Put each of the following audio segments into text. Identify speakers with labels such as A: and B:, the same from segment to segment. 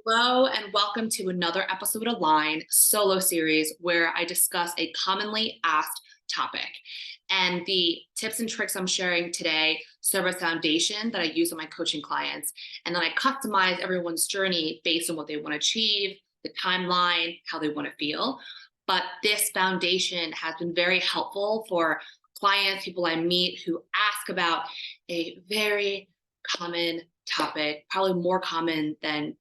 A: Hello, and welcome to another episode of Line solo series where I discuss a commonly asked topic. And the tips and tricks I'm sharing today serve as foundation that I use with my coaching clients. And then I customize everyone's journey based on what they want to achieve, the timeline, how they want to feel. But this foundation has been very helpful for clients, people I meet who ask about a very common topic, probably more common than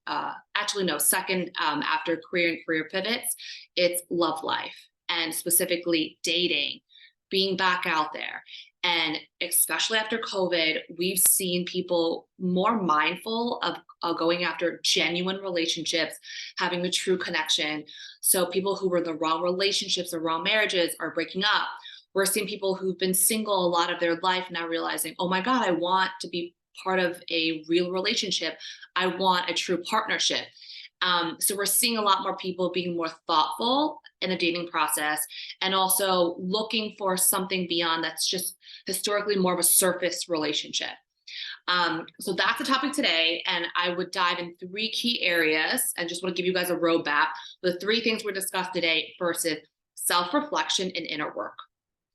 A: actually no, second after career and career pivots. It's love life, and specifically dating, being back out there. And especially after COVID, we've seen people more mindful of going after genuine relationships, having a true connection. So people who were in the wrong relationships or wrong marriages are breaking up. We're seeing people who've been single a lot of their life now realizing, oh my God, I want to be part of a real relationship. I want a true partnership. So we're seeing a lot more people being more thoughtful in the dating process and also looking for something beyond that's just historically more of a surface relationship. So that's the topic today. And I would dive in three key areas and just want to give you guys a roadmap. The three things we're discussed today. First is self-reflection and inner work.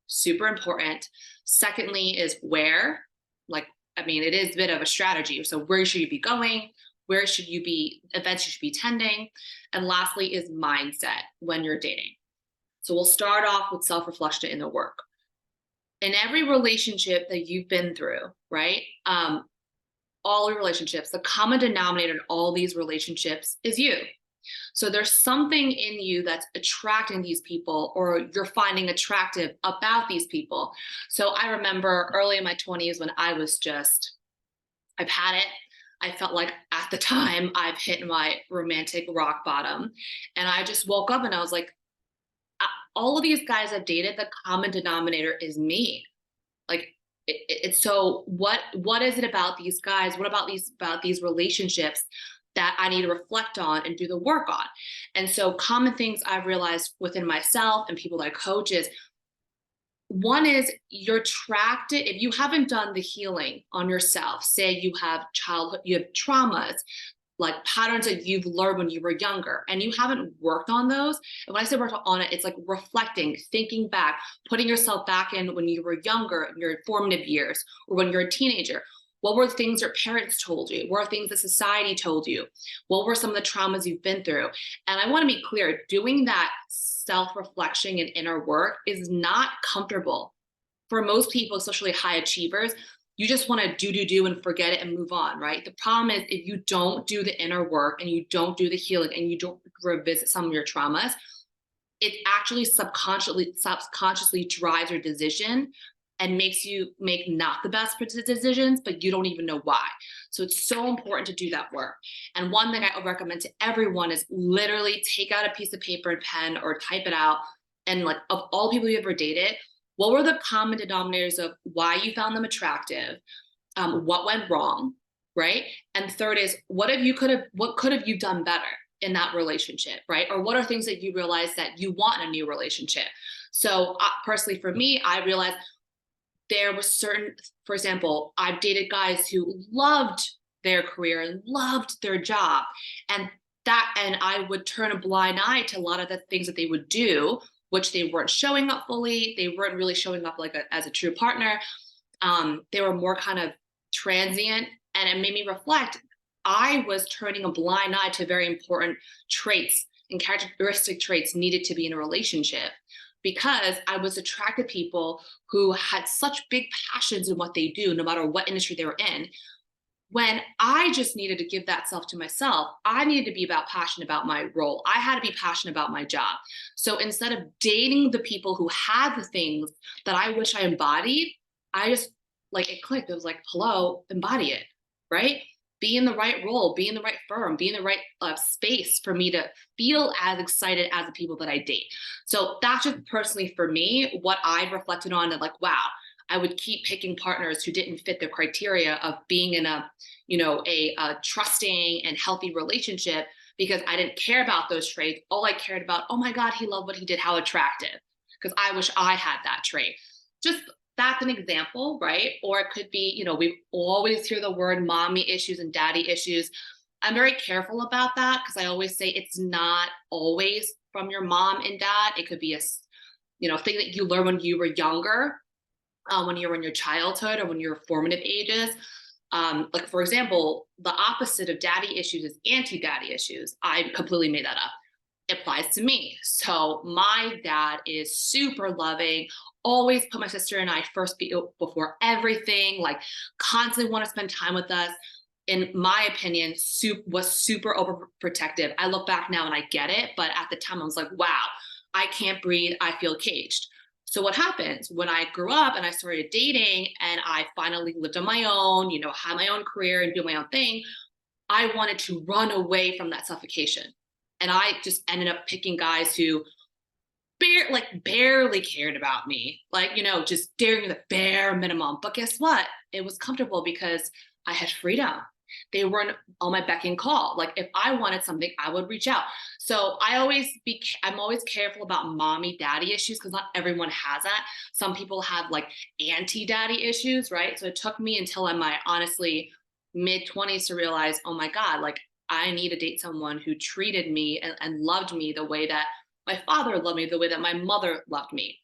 A: Super important. Secondly is where, it is a bit of a strategy. So where should you be going? Where should you be, events you should be attending? And lastly is mindset when you're dating. So we'll start off with self-reflection in the work. In every relationship that you've been through, right? All your relationships, the common denominator in all these relationships is you. So there's something in you that's attracting these people or you're finding attractive about these people. So I remember early in my 20s when I've had it. I felt like at the time I've hit my romantic rock bottom. And I just woke up and I was like, all of these guys I've dated, the common denominator is me. Like it's so what is it about these guys? What about these relationships that I need to reflect on and do the work on? And so common things I've realized within myself and people that I coach is one is you're attracted, if you haven't done the healing on yourself, say you have childhood, you have traumas, like patterns that you've learned when you were younger and you haven't worked on those. And when I say work on it, it's like reflecting, thinking back, putting yourself back in when you were younger, in your formative years, or when you're a teenager. What were the things your parents told you? What are things that society told you? What were some of the traumas you've been through? And I want to be clear, doing that self-reflection and inner work is not comfortable. For most people, especially high achievers, you just want to do and forget it and move on, right? The problem is if you don't do the inner work and you don't do the healing and you don't revisit some of your traumas, it actually subconsciously drives your decision and makes you make not the best decisions, but you don't even know why. So it's so important to do that work. And one thing I recommend to everyone is literally take out a piece of paper and pen or type it out. And like of all people you ever dated, what were the common denominators of why you found them attractive? What went wrong, right? And third is what could have you done better in that relationship, right? Or what are things that you realize that you want in a new relationship? So personally for me, I realized there was certain, for example, I've dated guys who loved their career and loved their job. And I would turn a blind eye to a lot of the things that they would do, which they weren't showing up fully. They weren't really showing up as a true partner. They were more kind of transient, and it made me reflect. I was turning a blind eye to very important traits and characteristic traits needed to be in a relationship because I was attracted to people who had such big passions in what they do, no matter what industry they were in. When I just needed to give that self to myself, I needed to be passionate about my role. I had to be passionate about my job. So instead of dating the people who had the things that I wish I embodied, I just it clicked. It was like, hello, embody it, right? Be in the right role, be in the right firm, be in the right space for me to feel as excited as the people that I date. So that's just personally for me, what I've reflected on and wow, I would keep picking partners who didn't fit the criteria of being in a trusting and healthy relationship because I didn't care about those traits. All I cared about, oh my God, he loved what he did, how attractive. Because I wish I had that trait. Just that's an example, right? Or it could be, we always hear the word mommy issues and daddy issues. I'm very careful about that because I always say it's not always from your mom and dad. It could be thing that you learn when you were younger, when you were in your childhood or when you're formative ages. Like for example, the opposite of daddy issues is anti-daddy issues. I completely made that up. It applies to me. So my dad is super loving, always put my sister and I first before everything, like constantly want to spend time with us. In my opinion, was super overprotective. I look back now and I get it, but at the time I was like, wow, I can't breathe. I feel caged. So what happens when I grew up and I started dating and I finally lived on my own, had my own career and do my own thing, I wanted to run away from that suffocation. And I just ended up picking guys who barely cared about me, just doing the bare minimum. But guess what? It was comfortable because I had freedom. They weren't on my beck and call. Like if I wanted something, I would reach out. So I'm always careful about mommy daddy issues because not everyone has that. Some people have like anti daddy issues, right? So it took me until I'm my honestly mid 20s to realize, oh my God, like I need to date someone who treated me and loved me the way that my father loved me, the way that my mother loved me.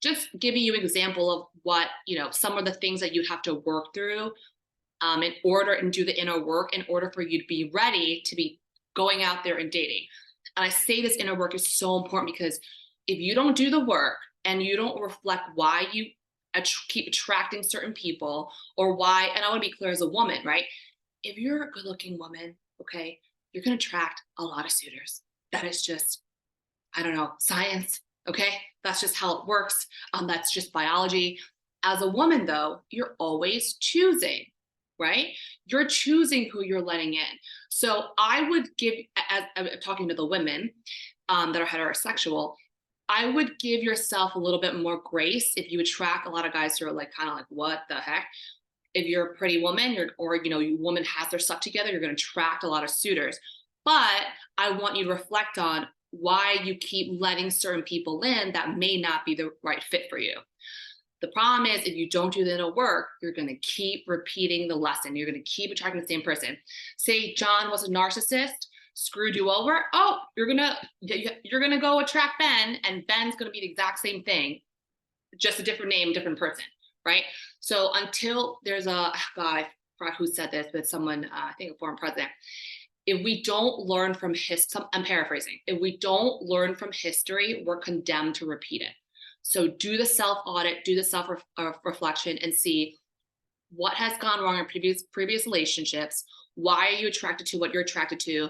A: Just giving you an example of what, some of the things that you'd have to work through in order and do the inner work in order for you to be ready to be going out there and dating. And I say this inner work is so important because if you don't do the work and you don't reflect why you keep attracting certain people or why, and I want to be clear as a woman, right? If you're a good looking woman, okay, you're going to attract a lot of suitors. That is just, I don't know, science. Okay. That's just how it works. That's just biology. As a woman, though, you're always choosing, right? You're choosing who you're letting in. So I would give, as I'm talking to the women that are heterosexual, I would give yourself a little bit more grace if you attract a lot of guys who are like, kind of like, what the heck? If you're a pretty woman your woman has their stuff together, you're going to attract a lot of suitors. But I want you to reflect on why you keep letting certain people in that may not be the right fit for you. The problem is if you don't do the inner work, you're going to keep repeating the lesson. You're going to keep attracting the same person. Say John was a narcissist, screwed you over. Oh, you're going to go attract Ben, and Ben's going to be the exact same thing, just a different name, different person, right? So until there's God, I forgot who said this, but someone, I think a former president, if we don't learn from I'm paraphrasing, if we don't learn from history, we're condemned to repeat it. So do the self-audit, do the self-reflection and see what has gone wrong in previous relationships. Why are you attracted to what you're attracted to?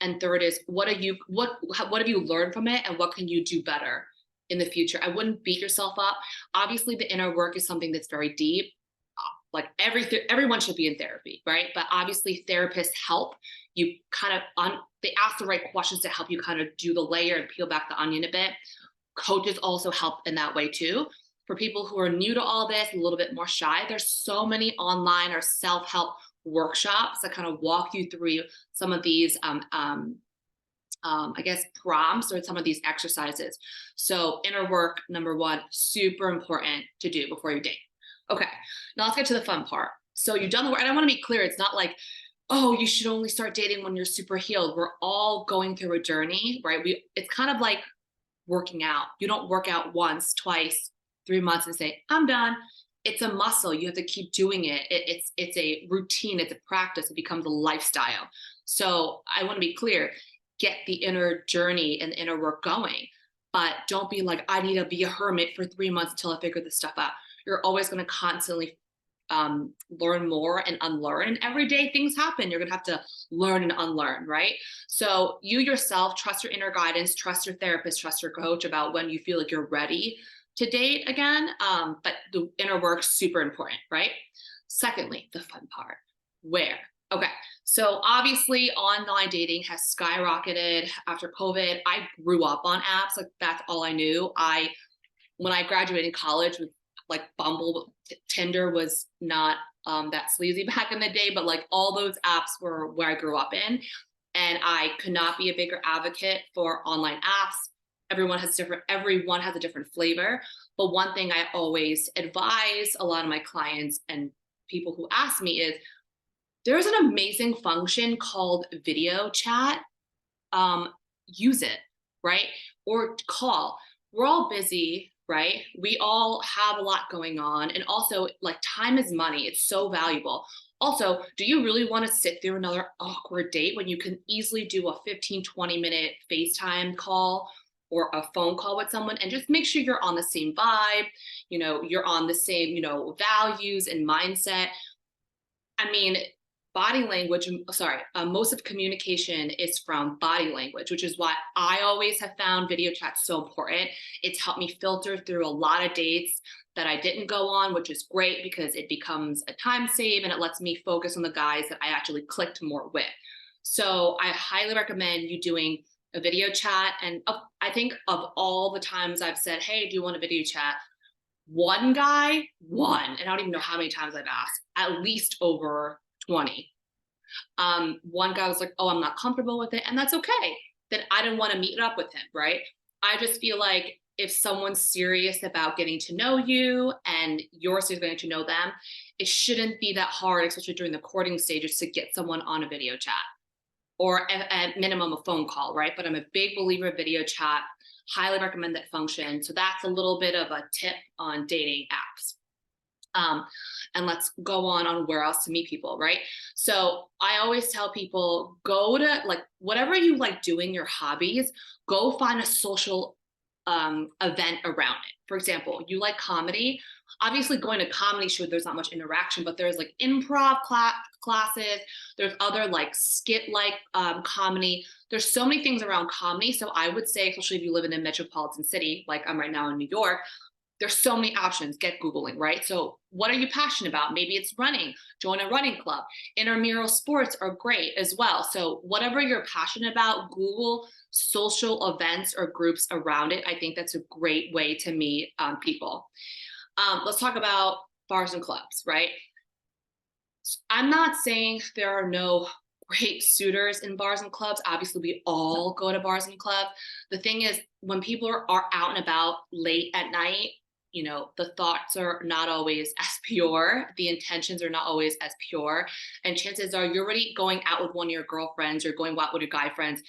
A: And third is what have you learned from it and what can you do better in the future? I wouldn't beat yourself up. Obviously, the inner work is something that's very deep. Like everyone should be in therapy, right? But obviously therapists help you they ask the right questions to help you kind of do the layer and peel back the onion a bit. Coaches also help in that way too. For people who are new to all this, a little bit more shy, there's so many online or self-help workshops that kind of walk you through some of these I guess prompts or some of these exercises. So inner work, number one, super important to do before you date. Okay, now let's get to the fun part. So you've done the work, and I want to be clear, it's not like, oh, you should only start dating when you're super healed. We're all going through a journey, right? It's kind of like working out. You don't work out once, twice, 3 months and say, I'm done. It's a muscle. You have to keep doing it. It's a routine. It's a practice. It becomes a lifestyle. So I want to be clear, get the inner journey and the inner work going, but don't be like, I need to be a hermit for 3 months until I figure this stuff out. You're always going to constantly learn more and unlearn. And every day things happen. You're going to have to learn and unlearn, right? So you yourself, trust your inner guidance, trust your therapist, trust your coach about when you feel like you're ready to date again. But the inner work's super important, right? Secondly, the fun part, where? Okay, so obviously online dating has skyrocketed after COVID. I grew up on apps, like that's all I knew. When I graduated college with like Bumble, Tinder was not that sleazy back in the day, but like all those apps were where I grew up in. And I could not be a bigger advocate for online apps. Everyone has a different flavor. But one thing I always advise a lot of my clients and people who ask me is There's an amazing function called video chat. um, Use it, right? Or call. We're all busy, right? We all have a lot going on. And also, like, time is money, it's so valuable. Also, do you really want to sit through another awkward date when you can easily do a 15-20 minute FaceTime call or a phone call with someone and just make sure you're on the same vibe, you're on the same, values and mindset. I mean, body language, sorry, most of communication is from body language, which is why I always have found video chat so important. It's helped me filter through a lot of dates that I didn't go on, which is great because it becomes a time save and it lets me focus on the guys that I actually clicked more with. So I highly recommend you doing a video chat. And I think of all the times I've said, hey, do you want a video chat? One guy, one, and I don't even know how many times I've asked, at least over 20. One guy was like, oh, I'm not comfortable with it. And that's okay. Then I didn't want to meet up with him, right? I just feel like if someone's serious about getting to know you and you're serious about getting to know them, it shouldn't be that hard, especially during the courting stages, to get someone on a video chat or at minimum a phone call, right? But I'm a big believer of video chat. Highly recommend that function. So that's a little bit of a tip on dating apps. And let's go on where else to meet people, right? So I always tell people, go to, like, whatever you like doing, your hobbies, go find a social event around it. For example, you like comedy. Obviously, going to comedy show, there's not much interaction, but there's like improv classes. There's other like skit like comedy. There's so many things around comedy. So I would say, especially if you live in a metropolitan city, like I'm right now in New York, there's so many options. Get Googling, right? So what are you passionate about? Maybe it's running, join a running club. Intramural sports are great as well. So whatever you're passionate about, Google social events or groups around it. I think that's a great way to meet people. Let's talk about bars and clubs, right? I'm not saying there are no great suitors in bars and clubs. Obviously, we all go to bars and clubs. The thing is, when people are out and about late at night, the thoughts are not always as pure. The intentions are not always as pure. And chances are you're already going out with one of your girlfriends or going out with your guy friends.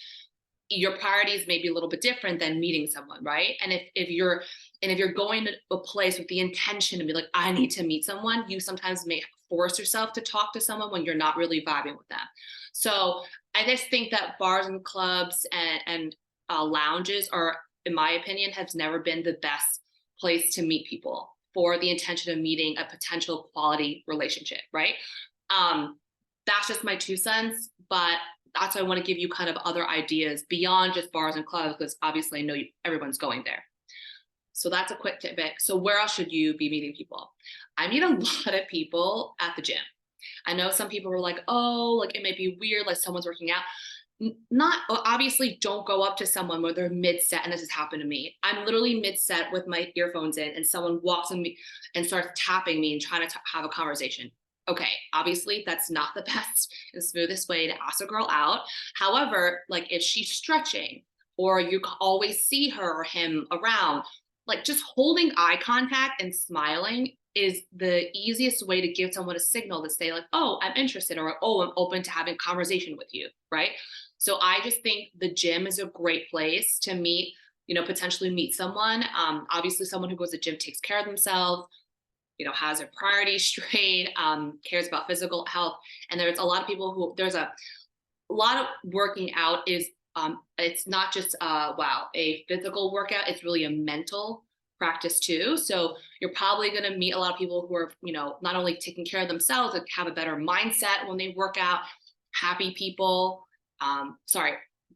A: Your priorities may be a little bit different than meeting someone, right? And if you're going to a place with the intention to be like, I need to meet someone, you sometimes may force yourself to talk to someone when you're not really vibing with them. So I just think that bars and clubs and lounges are, in my opinion, has never been the best place to meet people for the intention of meeting a potential quality relationship, right? That's just my 2 cents, but that's why I want to give you kind of other ideas beyond just bars and clubs, because obviously I know everyone's going there. So that's a quick tidbit. So where else should you be meeting people? I meet a lot of people at the gym. I know some people were like, oh, like it might be weird, like someone's working out. Not obviously, don't go up to someone where they're mid-set, and this has happened to me. I'm literally mid-set with my earphones in, and someone walks in me and starts tapping me and trying to have a conversation. Okay, obviously that's not the best and smoothest way to ask a girl out. However, like if she's stretching or you always see her or him around, like just holding eye contact and smiling is the easiest way to give someone a signal to say like, oh, I'm interested, or oh, I'm open to having a conversation with you, right? So I just think the gym is a great place to meet, potentially meet someone. Obviously someone who goes to the gym takes care of themselves, has their priorities straight, cares about physical health. And there's a lot of people who, there's a lot of working out is, it's not just, a physical workout, it's really a mental practice too. So you're probably going to meet a lot of people who are, not only taking care of themselves, but have a better mindset when they work out. Happy people,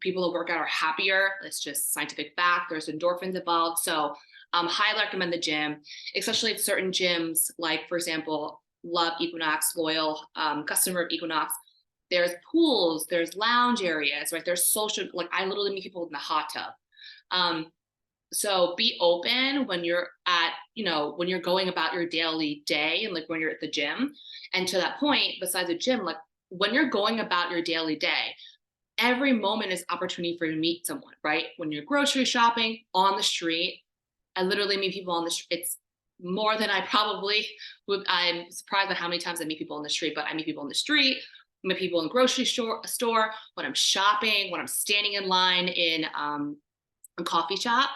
A: people that work out are happier. It's just scientific fact. There's endorphins involved. So highly recommend the gym, especially at certain gyms, like, for example, Love Equinox, loyal customer of Equinox. There's pools, there's lounge areas, right? There's social, like I literally meet people in the hot tub. So be open when you're at, when you're going about your daily day and like when you're at the gym. And to that point, besides the gym, like when you're going about your daily day, every moment is opportunity for you to meet someone, right? When you're grocery shopping, on the street, I literally meet people on the street. It's more than I probably would. I'm surprised by how many times I meet people on the street, but I meet people on the street. meet people in the grocery store, when I'm shopping, when I'm standing in line in a coffee shop.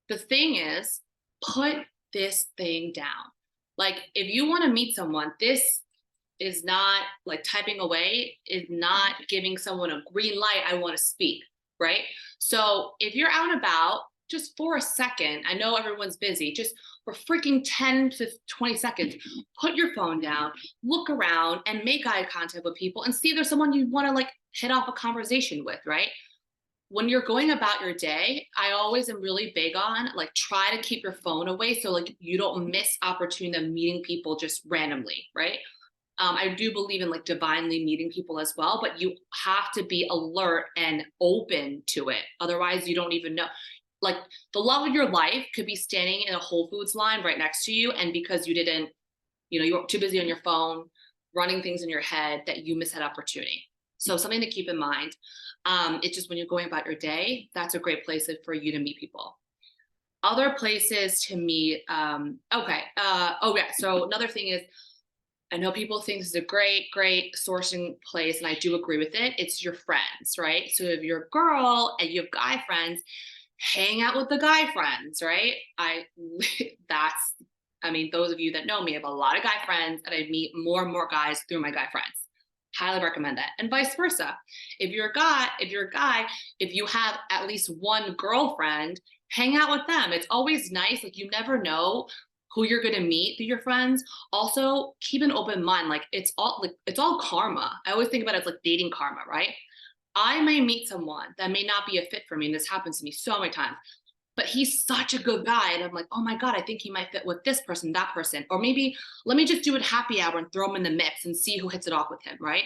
A: The thing is, put this thing down. Like, if you want to meet someone, this is not like typing away, is not giving someone a green light. I want to speak, right? So if you're out and about, just for a second, I know everyone's busy, just for freaking 10 to 20 seconds, put your phone down, look around, and make eye contact with people and see if there's someone you want to like hit off a conversation with, right? When you're going about your day, I always am really big on like try to keep your phone away so like you don't miss opportunity of meeting people just randomly, right? I do believe in like divinely meeting people as well, but you have to be alert and open to it. Otherwise, you don't even know. Like the love of your life could be standing in a Whole Foods line right next to you, and because you didn't, you were too busy on your phone, running things in your head, that you miss that opportunity. So something to keep in mind. It's just when you're going about your day, that's a great place for you to meet people. Other places to meet. Okay. Oh yeah. So another thing is, I know people think this is a great sourcing place, and I do agree with it. It's your friends, right? So if you're a girl and you have guy friends, hang out with the guy friends, right? That's, I mean, those of you that know me, I have a lot of guy friends, and I meet more and more guys through my guy friends. Highly recommend that. And vice versa. If you're a guy, if you have at least one girlfriend, hang out with them. It's always nice. Like, you never know who you're going to meet through your friends. Also, keep an open mind. Like, it's all karma. I always think about it as like dating karma, right? I may meet someone that may not be a fit for me, and this happens to me so many times, but he's such a good guy. And I'm like, oh my God, I think he might fit with this person, that person. Or maybe let me just do it happy hour and throw him in the mix and see who hits it off with him, right?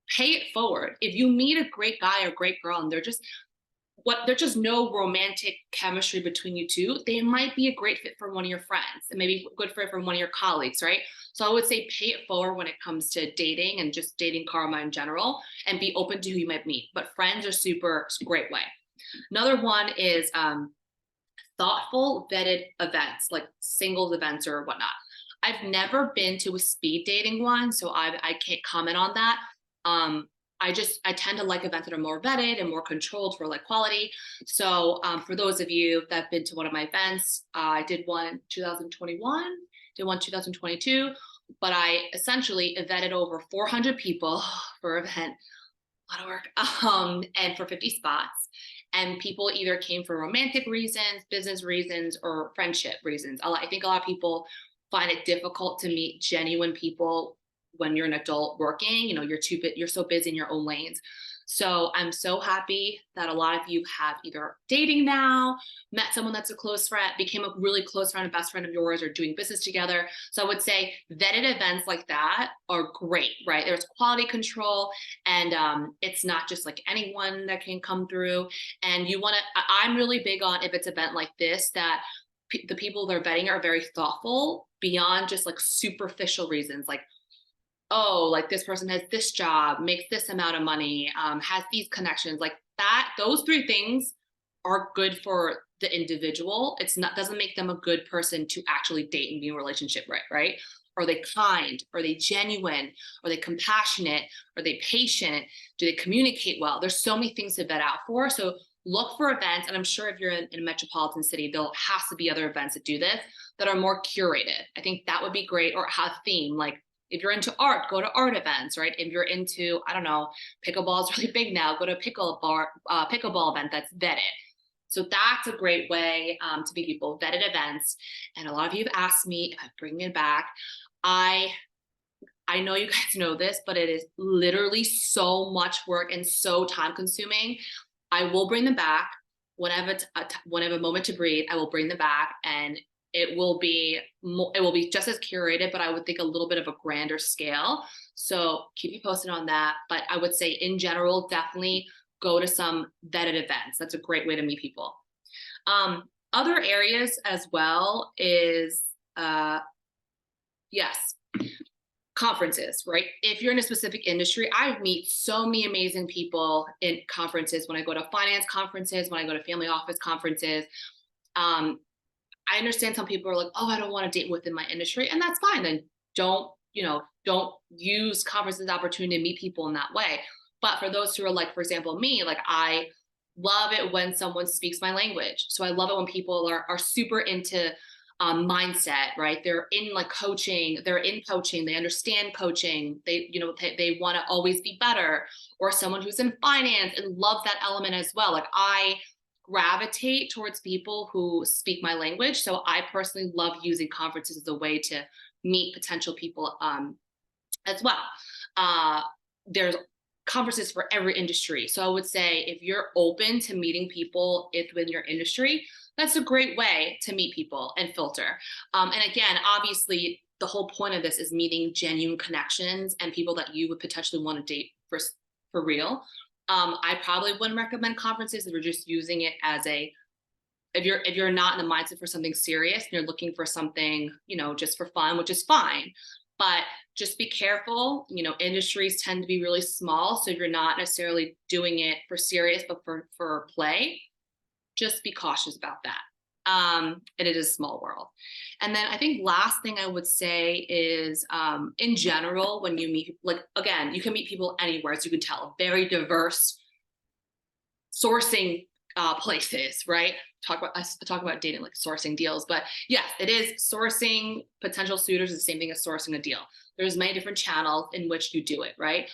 A: Pay it forward. If you meet a great guy or great girl and there's just no romantic chemistry between you two, they might be a great fit for one of your friends and maybe good fit for one of your colleagues, right? So I would say pay it forward when it comes to dating and just dating karma in general, and be open to who you might meet. But friends are super great way. Another one is thoughtful, vetted events, like singles events or whatnot. I've never been to a speed dating one, so I can't comment on that. I tend to like events that are more vetted and more controlled for like quality. So for those of you that have been to one of my events, I did one 2021, did one 2022, but I essentially vetted over 400 people for an event, a lot of work, and for 50 spots. And people either came for romantic reasons, business reasons, or friendship reasons. I think a lot of people find it difficult to meet genuine people when you're an adult working. You're so busy in your own lanes. So I'm so happy that a lot of you have either dating now, met someone that's a close friend, became a really close friend, a best friend of yours, or doing business together. So I would say vetted events like that are great, right? There's quality control, and it's not just like anyone that can come through. And I'm really big on, if it's an event like this, that the people they're vetting are very thoughtful beyond just like superficial reasons, like, oh, like this person has this job, makes this amount of money, has these connections, like that. Those three things are good for the individual. It's not, doesn't make them a good person to actually date and be in a relationship with, right? Are they kind? Are they genuine? Are they compassionate? Are they patient? Do they communicate well? There's so many things to vet out for. So look for events, and I'm sure if you're in a metropolitan city, there'll have to be other events that do this, that are more curated. I think that would be great, or have theme. Like, if you're into art, go to art events, right? If you're into, I don't know, pickleball is really big now, go to a pickleball event that's vetted. So that's a great way to meet people, vetted events. And a lot of you have asked me if I'm bringing it back. I know you guys know this, but it is literally so much work and so time consuming. I will bring them back whenever a moment to breathe. I will bring them back, and it will be just as curated, but I would think a little bit of a grander scale. So keep you posted on that. But I would say in general, definitely go to some vetted events. That's a great way to meet people. Other areas as well is, yes, conferences, right? If you're in a specific industry, I meet so many amazing people in conferences. When I go to finance conferences, when I go to family office conferences, I understand some people are like, oh, I don't want to date within my industry. And that's fine. Then don't don't use conferences as an opportunity to meet people in that way. But for those who are like, for example, me, like I love it when someone speaks my language. So I love it when people are super into mindset, right? They're in like coaching, they understand coaching, they want to always be better, or someone who's in finance and love that element as well. Like I gravitate towards people who speak my language. So I personally love using conferences as a way to meet potential people as well. Uh, there's conferences for every industry. So I would say if you're open to meeting people within your industry, that's a great way to meet people and filter. And again, obviously, the whole point of this is meeting genuine connections and people that you would potentially want to date for real. I probably wouldn't recommend conferences if you're just using it as if you're not in the mindset for something serious and you're looking for something, just for fun, which is fine. But just be careful. Industries tend to be really small. So if you're not necessarily doing it for serious, but for play, just be cautious about that. And it is a small world. And then I think last thing I would say is, in general, when you meet, like, again, you can meet people anywhere, as you can tell, very diverse sourcing places, right? I talk about dating like sourcing deals, but yes, it is sourcing potential suitors is the same thing as sourcing a deal. There's many different channels in which you do it, right?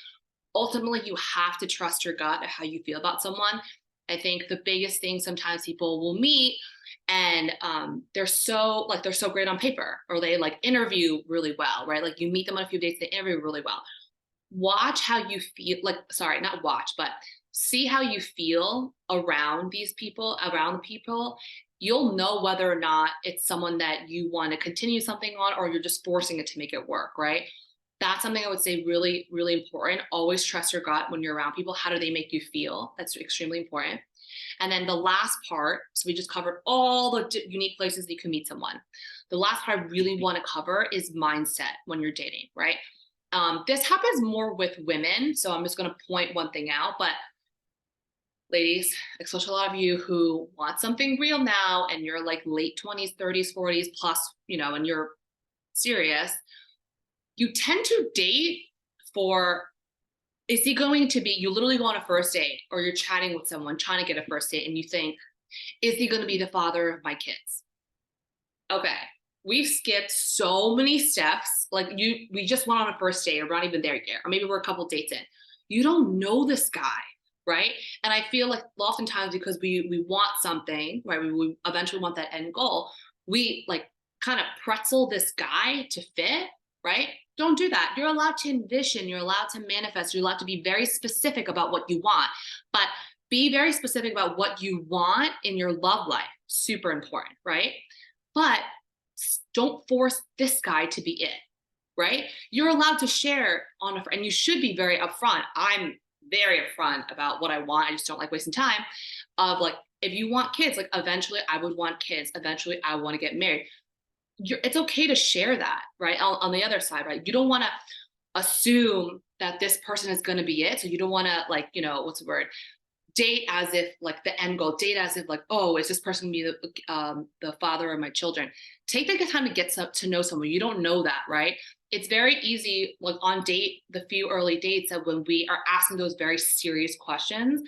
A: Ultimately, you have to trust your gut at how you feel about someone. I think the biggest thing sometimes people will meet and they're so great on paper, or they like interview really well, right? Like you meet them on a few dates, they interview really well. Watch how you feel, like, sorry, not watch, but see how you feel around these people, around the people. You'll know whether or not it's someone that you want to continue something on, or you're just forcing it to make it work, right? That's something I would say really, really important. Always trust your gut when you're around people. How do they make you feel? That's extremely important. And then the last part, so we just covered all the unique places that you can meet someone. The last part I really want to cover is mindset when you're dating, right? This happens more with women, so I'm just going to point one thing out. But ladies, especially a lot of you who want something real now, and you're like late 20s, 30s, 40s plus, and you're serious, you tend to date for, is he going to be, you literally go on a first date or you're chatting with someone trying to get a first date and you think, is he going to be the father of my kids? Okay. We've skipped so many steps. Like we just went on a first date, or we're not even there yet, or maybe we're a couple dates in. You don't know this guy, right? And I feel like oftentimes because we want something, right? We eventually want that end goal. We like kind of pretzel this guy to fit, right? Don't do that. You're allowed to envision, you're allowed to manifest, you're allowed to be very specific about what you want, but be very specific about what you want in your love life. Super important, right? But don't force this guy to be it, right? You're allowed to share and you should be very upfront. I'm very upfront about what I want. I just don't like wasting time. Of like, if you want kids, like eventually I would want kids. Eventually I want to get married. It's okay to share that, right? On the other side, right? You don't want to assume that this person is going to be it. So you don't want to like, what's the word? Date as if like the end goal, date as if like, oh, is this person going to be the father of my children? Take the time to get to know someone. You don't know that, right? It's very easy, like on the few early dates, that when we are asking those very serious questions,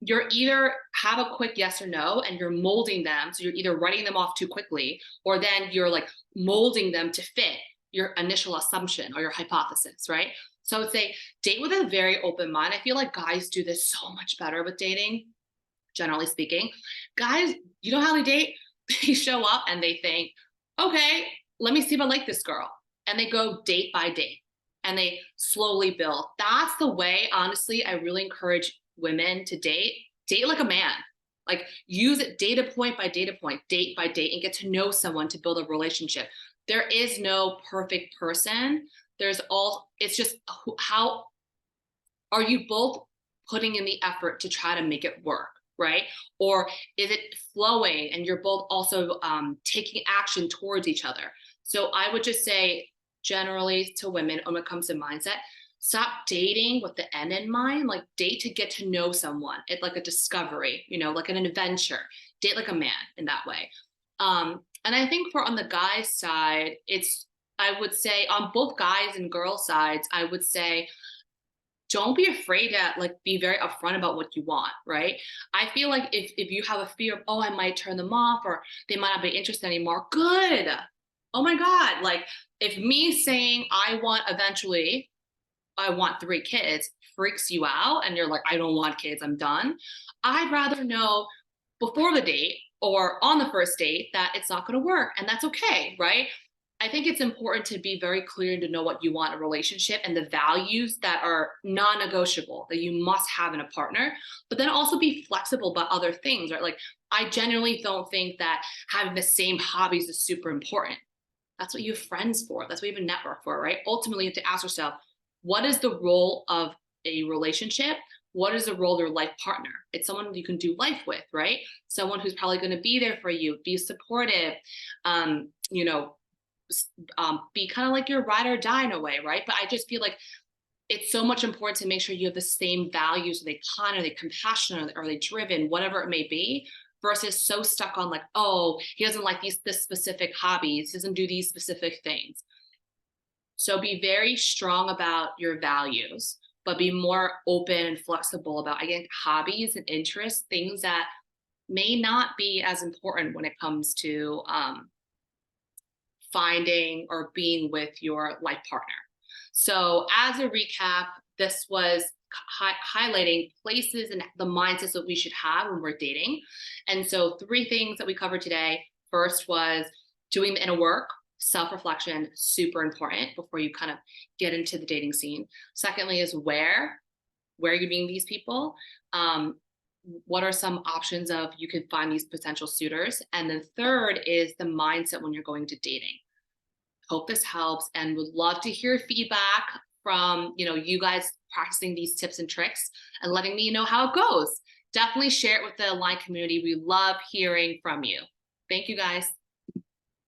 A: you're either have a quick yes or no and you're molding them. So you're either writing them off too quickly, or then you're like molding them to fit your initial assumption or your hypothesis, right? So I would say date with a very open mind. I feel like guys do this so much better with dating, generally speaking. Guys, you know how they date? They show up and they think, okay, let me see if I like this girl. And they go date by date and they slowly build. That's the way, honestly, I really encourage women to date like a man. Like use it data point by data point, date by date, and get to know someone to build a relationship. There is no perfect person. It's just how are you both putting in the effort to try to make it work, right? Or is it flowing and you're both also taking action towards each other? So I would just say generally to women when it comes to mindset, stop dating with the end in mind. Like date to get to know someone. It's like a discovery, like an adventure. Date like a man in that way. And I think for on the guy's side, it's I would say on both guys and girl sides, I would say don't be afraid to like be very upfront about what you want, right? I feel like if you have a fear of, oh, I might turn them off or they might not be interested anymore, good. Oh my God. Like if me saying I want 3 kids freaks you out and you're like, I don't want kids, I'm done. I'd rather know before the date or on the first date that it's not going to work. And that's okay, right? I think it's important to be very clear to know what you want in a relationship and the values that are non negotiable that you must have in a partner, but then also be flexible about other things, right? Like, I genuinely don't think that having the same hobbies is super important. That's what you have friends for. That's what you have a network for, right? Ultimately, you have to ask yourself, what is the role of a relationship? What is the role of your life partner? It's someone you can do life with, right? Someone who's probably going to be there for you, be supportive, you know, be kind of like your ride or die in a way, right? But I just feel like it's so much important to make sure you have the same values. Are they kind? Are they compassionate? Are they driven? Whatever it may be, versus so stuck on like, oh, he doesn't like this specific hobbies, he doesn't do these specific things. So be very strong about your values, but be more open and flexible about again hobbies and interests, things that may not be as important when it comes to finding or being with your life partner. So, as a recap, this was highlighting places and the mindsets that we should have when we're dating. And so, 3 things that we covered today. First was doing the inner work, self reflection, super important before you kind of get into the dating scene. Secondly, is where are you meeting these people? What are some options of you can find these potential suitors? And then third is the mindset when you're going to dating. Hope this helps and would love to hear feedback from, you guys practicing these tips and tricks and letting me know how it goes. Definitely share it with the Align community. We love hearing from you. Thank you guys.